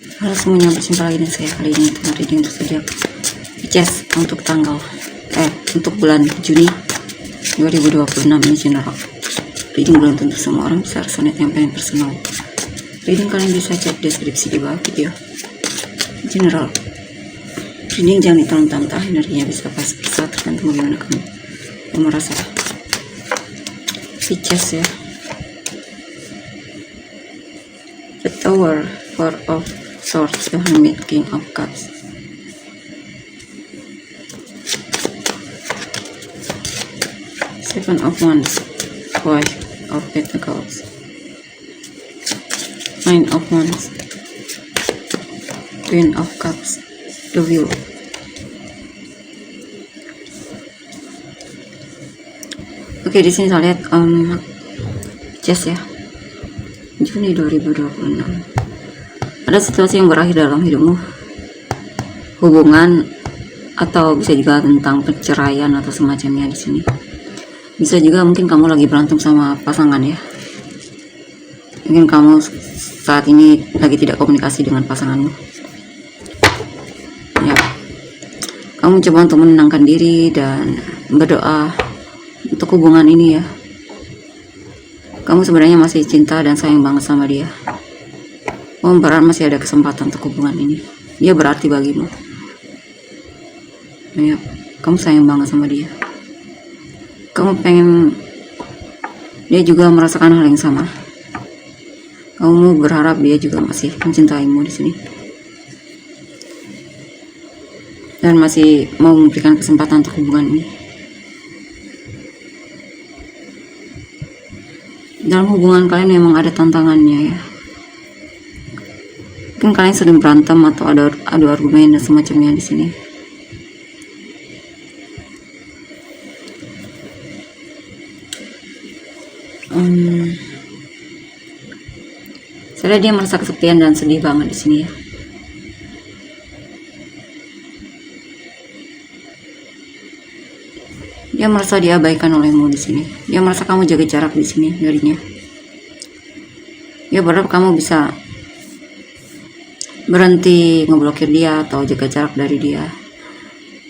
Halo semuanya, berjumpa lagi dengan saya. Kali ini tentang reading zodiak Pisces untuk untuk bulan Juni 2026 ini general. Reading belum tentu semua orang bisa resonate, yang paling personal. Reading kalian bisa cek deskripsi di bawah video. General. Reading jangan ditantang-tantang, energinya bisa pas bisa tergantung bagaimana kamu yang merasa. Pisces ya. The Tower, Four of Swords, the Hermit, King of Cups. Seven of Wands, Five of Pentacles, Nine of Wands, Queen of Cups, the Wheel. Oke, di sini saya lihat Pisces ya. Juni 2026. Ada situasi yang berakhir dalam hidupmu, hubungan, atau bisa juga tentang perceraian atau semacamnya di sini. Bisa juga mungkin kamu lagi berantem sama pasangan ya. Mungkin kamu saat ini lagi tidak komunikasi dengan pasanganmu. Ya, kamu coba untuk menenangkan diri dan berdoa untuk hubungan ini ya. Kamu sebenarnya masih cinta dan sayang banget sama dia. Berarti masih ada kesempatan untuk hubungan ini. Dia berarti bagimu. Ya, kamu sayang banget sama dia. Kamu pengen dia juga merasakan hal yang sama. Kamu berharap dia juga masih mencintaimu di sini. Dan masih mau memberikan kesempatan untuk hubungan ini. Dalam hubungan kalian memang ada tantangannya ya. Mungkin kalian sering berantem atau ada adu argumen dan semacamnya di sini. Saya lihat dia merasa kesepian dan sedih banget di sini ya. Dia merasa diabaikan olehmu di sini. Dia merasa kamu jaga jarak di sini darinya. Dia berharap kamu bisa berhenti ngeblokir dia atau jaga jarak dari dia.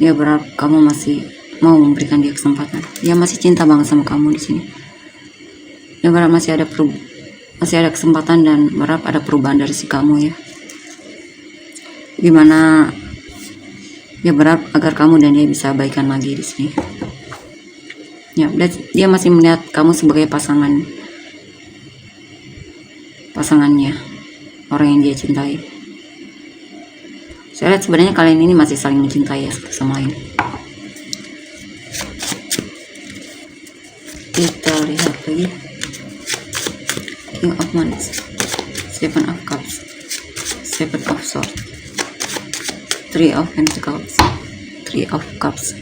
Dia berharap kamu masih mau memberikan dia kesempatan. Dia masih cinta banget sama kamu di sini. Dia berharap masih ada kesempatan dan berharap ada perubahan dari si kamu ya. Gimana dia berharap agar kamu dan dia bisa baikan lagi di sini. Ya, dia masih melihat kamu sebagai pasangannya, orang yang dia cintai. Saya lihat sebenarnya kalian ini masih saling mencintai ya satu sama lain. Kita lihat lagi. King of Wands, Seven of Cups, Seven of Swords, Three of Pentacles, Three of Cups.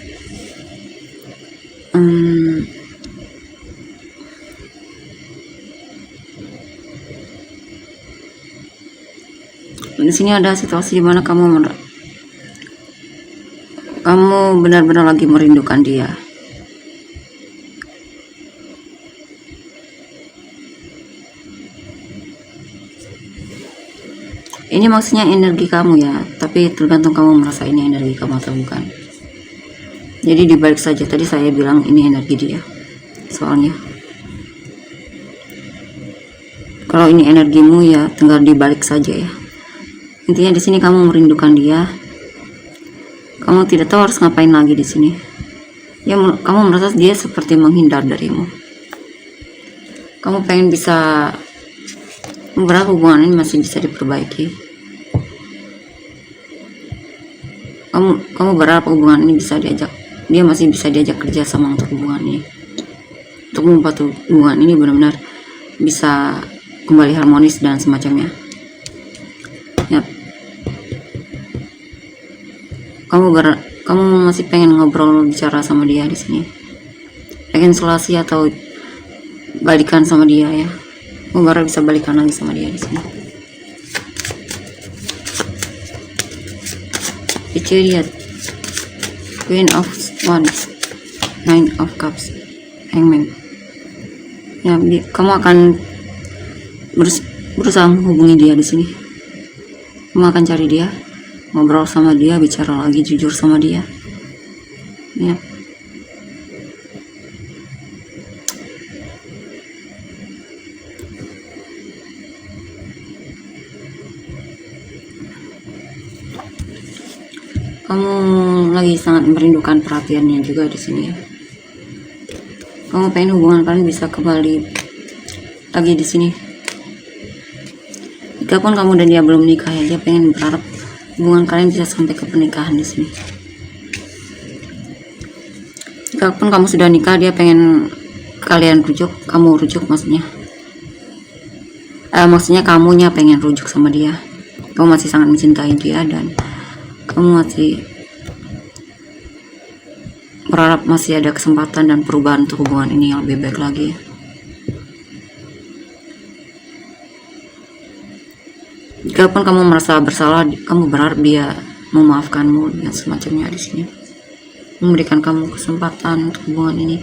Di sini ada situasi dimana kamu benar-benar lagi merindukan dia. Ini maksudnya energi kamu ya, tapi tergantung kamu merasa ini energi kamu atau bukan. Jadi dibalik saja, tadi saya bilang ini energi dia. Soalnya kalau ini energimu ya tinggal dibalik saja ya. Intinya di sini kamu merindukan dia. Kamu tidak tahu harus ngapain lagi di sini. Ya, kamu merasa dia seperti menghindar darimu. Kamu pengen bisa berharap hubungan ini masih bisa diperbaiki. Kamu berharap hubungan ini bisa dia masih bisa diajak kerja sama untuk hubungan ini, untuk membuat hubungan ini benar-benar bisa kembali harmonis dan semacamnya ya. Kamu masih pengen ngobrol, bicara sama dia di sini, pengen relasi atau balikan sama dia ya. Kamu berharap bisa balikan lagi sama dia di sini. Kita lihat Queen of Wands, Nine of Cups, Hangman. Ya, kamu akan berusaha menghubungi dia di sini. Kamu akan cari dia, ngobrol sama dia, bicara lagi jujur sama dia. Ya. Kamu lagi sangat merindukan perhatiannya juga di sini ya. Kamu pengen hubungan kalian bisa kembali lagi di sini. Jikapun kamu dan dia belum nikah ya, dia pengen berharap hubungan kalian bisa sampai ke pernikahan di sini. Jikapun kamu sudah nikah, dia pengen kalian rujuk, kamu rujuk maksudnya. Maksudnya kamunya pengen rujuk sama dia. Kamu masih sangat mencintai dia dan kamu masih berharap masih ada kesempatan dan perubahan untuk hubungan ini yang lebih baik lagi. Jikapun kamu merasa bersalah, kamu berharap dia memaafkanmu dan semacamnya di sini, memberikan kamu kesempatan untuk hubungan ini.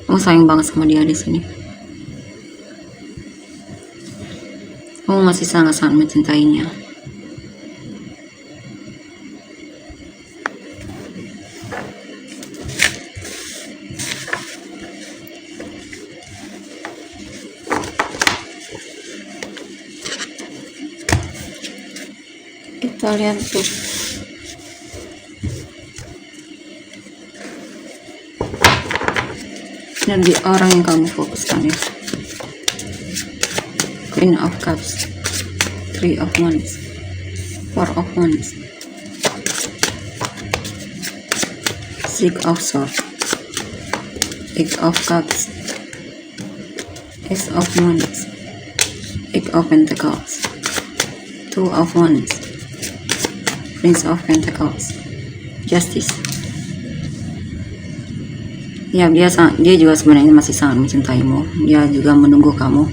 Kamu sayang banget sama dia di sini. Kamu masih sangat-sangat mencintainya. Kita lihat tuh. Energi orang yang kamu fokuskan ya. Queen of Cups, Three of Wands, Four of Wands, Six of Swords, Eight of Cups, Ace of Wands, Eight of Pentacles, Two of Wands, Prince of Pentacles, Justice. Ya, dia juga sebenarnya masih sangat mencintaimu. Dia juga menunggu kamu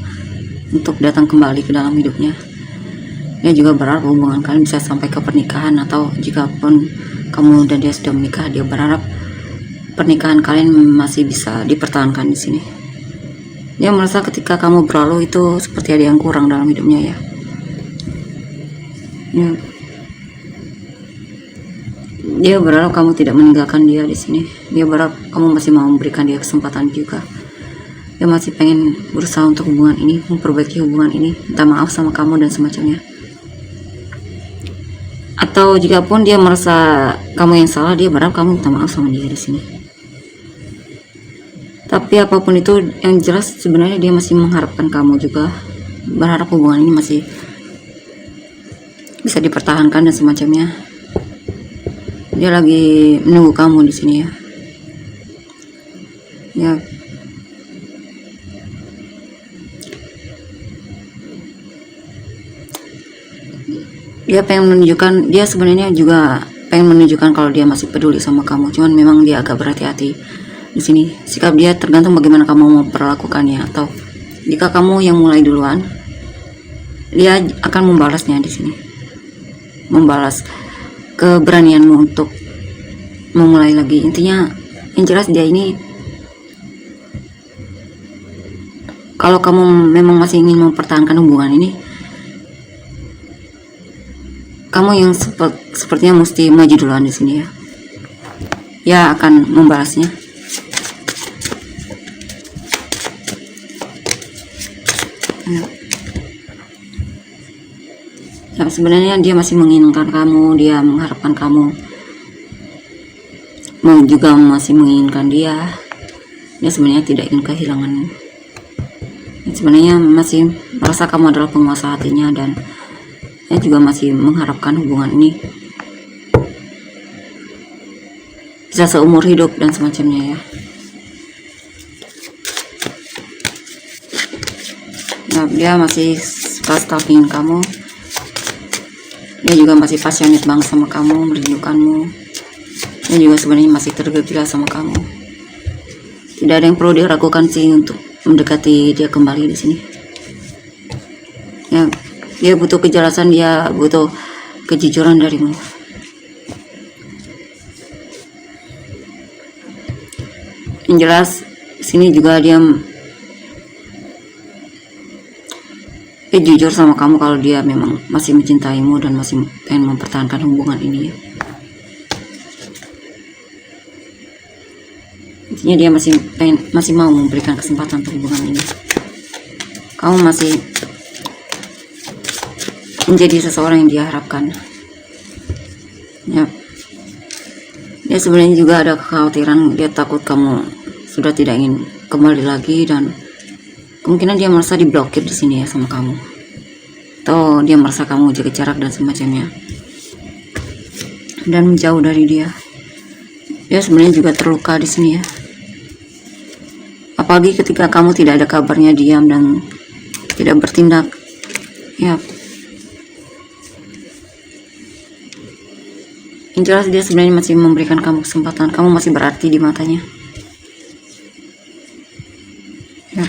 untuk datang kembali ke dalam hidupnya. Dia juga berharap hubungan kalian bisa sampai ke pernikahan, atau jika pun kamu dan dia sudah menikah, dia berharap pernikahan kalian masih bisa dipertahankan di sini. Dia merasa ketika kamu berlalu itu seperti ada yang kurang dalam hidupnya ya. Dia berharap kamu tidak meninggalkan dia di sini. Dia berharap kamu masih mau memberikan dia kesempatan juga. Dia masih pengen berusaha untuk hubungan ini, memperbaiki hubungan ini, minta maaf sama kamu dan semacamnya. Atau jika pun dia merasa kamu yang salah, dia berharap kamu minta maaf sama dia di sini. Tapi apapun itu, yang jelas sebenarnya dia masih mengharapkan kamu juga, berharap hubungan ini masih bisa dipertahankan dan semacamnya. Dia lagi menunggu kamu di sini ya. Ya. Dia pengen menunjukkan, dia sebenarnya juga pengen menunjukkan kalau dia masih peduli sama kamu. Cuman memang dia agak berhati-hati di sini. Sikap dia tergantung bagaimana kamu mau memperlakukannya. Atau jika kamu yang mulai duluan, dia akan membalasnya di sini. Membalas keberanianmu untuk memulai lagi. Intinya yang jelas dia ini, kalau kamu memang masih ingin mempertahankan hubungan ini, kamu yang sepertinya mesti maju duluan di sini ya. Dia akan membalasnya. Ya, sebenarnya dia masih menginginkan kamu, dia mengharapkan kamu juga masih menginginkan dia. Dia sebenarnya tidak ingin kehilanganmu. Dia sebenarnya masih merasa kamu adalah penguasa hatinya, dan dia juga masih mengharapkan hubungan ini bisa seumur hidup dan semacamnya ya. Nah, dia masih suka stalking kamu. Dia juga masih passionate banget sama kamu, merindukanmu. Dia juga sebenarnya masih tergila-gila sama kamu. Tidak ada yang perlu diragukan sih untuk mendekati dia kembali di sini. Ya, dia butuh kejelasan, dia butuh kejujuran darimu. Yang jelas sini juga dia jujur sama kamu kalau dia memang masih mencintaimu dan masih pengen mempertahankan hubungan ini ya. Intinya dia masih mau memberikan kesempatan untuk hubungan ini. Kamu masih menjadi seseorang yang dia harapkan ya. Dia sebenarnya juga ada kekhawatiran, dia takut kamu sudah tidak ingin kembali lagi, dan kemungkinan dia merasa diblokir di sini ya sama kamu, atau dia merasa kamu jaga jarak dan semacamnya, dan menjauh dari dia. Dia sebenarnya juga terluka di sini ya, apalagi ketika kamu tidak ada kabarnya, diam dan tidak bertindak ya. Yang jelas dia sebenarnya masih memberikan kamu kesempatan, kamu masih berarti di matanya ya.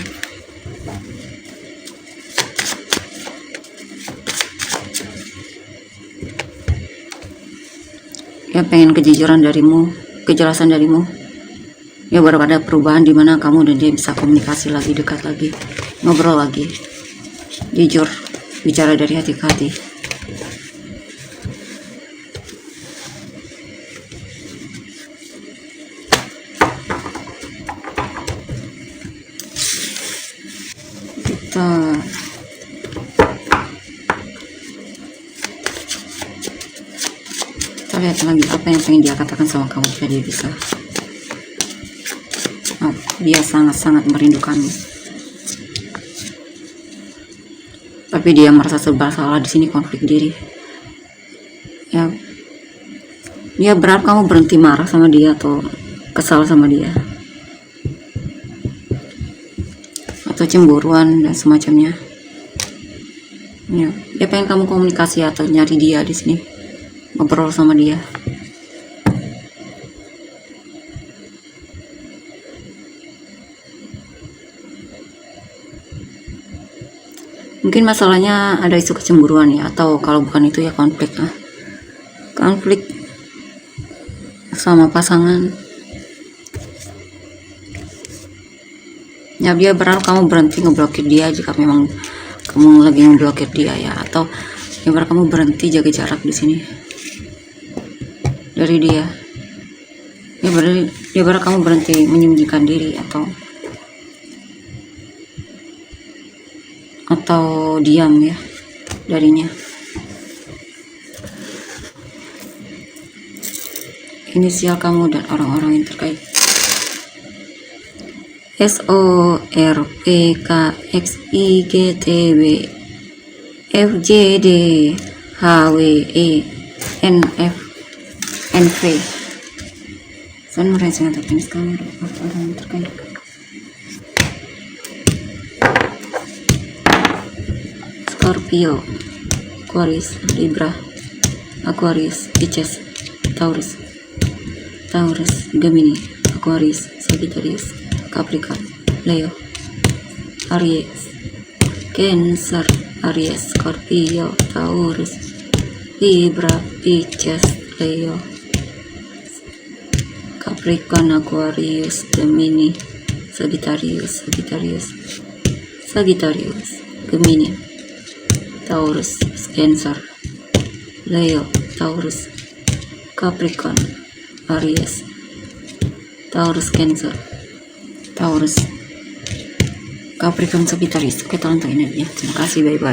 Dia pengen kejujuran darimu, kejelasan darimu ya, baru ada perubahan di mana kamu dan dia bisa komunikasi lagi, dekat lagi, ngobrol lagi, jujur, bicara dari hati ke hati. Kita lihat lagi apa yang pengen dia katakan sama kamu jika dia bisa. Dia sangat-sangat merindukanmu, tapi dia merasa serba salah di sini, konflik diri ya. Dia berharap kamu berhenti marah sama dia atau kesal sama dia atau cemburuan dan semacamnya ya. Dia pengen kamu komunikasi atau nyari dia di sini, ngobrol sama dia. Mungkin masalahnya ada isu kecemburuan ya, atau kalau bukan itu ya konflik konflik sama pasangan ya. Dia berharap kamu berhenti ngeblokir dia jika memang kamu lagi ngeblokir dia ya, atau dia berharap kamu berhenti jaga jarak di sini dari dia. Dia berharap kamu berhenti menyembunyikan diri atau diam ya darinya. Inisial kamu dan orang-orang yang terkait: SORPKXIGTW FJD HWE NF NV. Saya merasakan teknis kamu dan orang yang terkait. Scorpio, Aquarius, Libra, Aquarius, Pisces, Taurus, Gemini, Aquarius, Sagittarius, Capricorn, Leo, Aries, Cancer, Aries, Scorpio, Taurus, Libra, Pisces, Leo, Capricorn, Aquarius, Gemini, Sagittarius, Gemini, Taurus, Cancer, Leo, Taurus, Capricorn, Aries, Taurus, Cancer, Taurus, Capricorn, Sagittarius. Oke, tolong ini ya. Terima kasih, bye bye.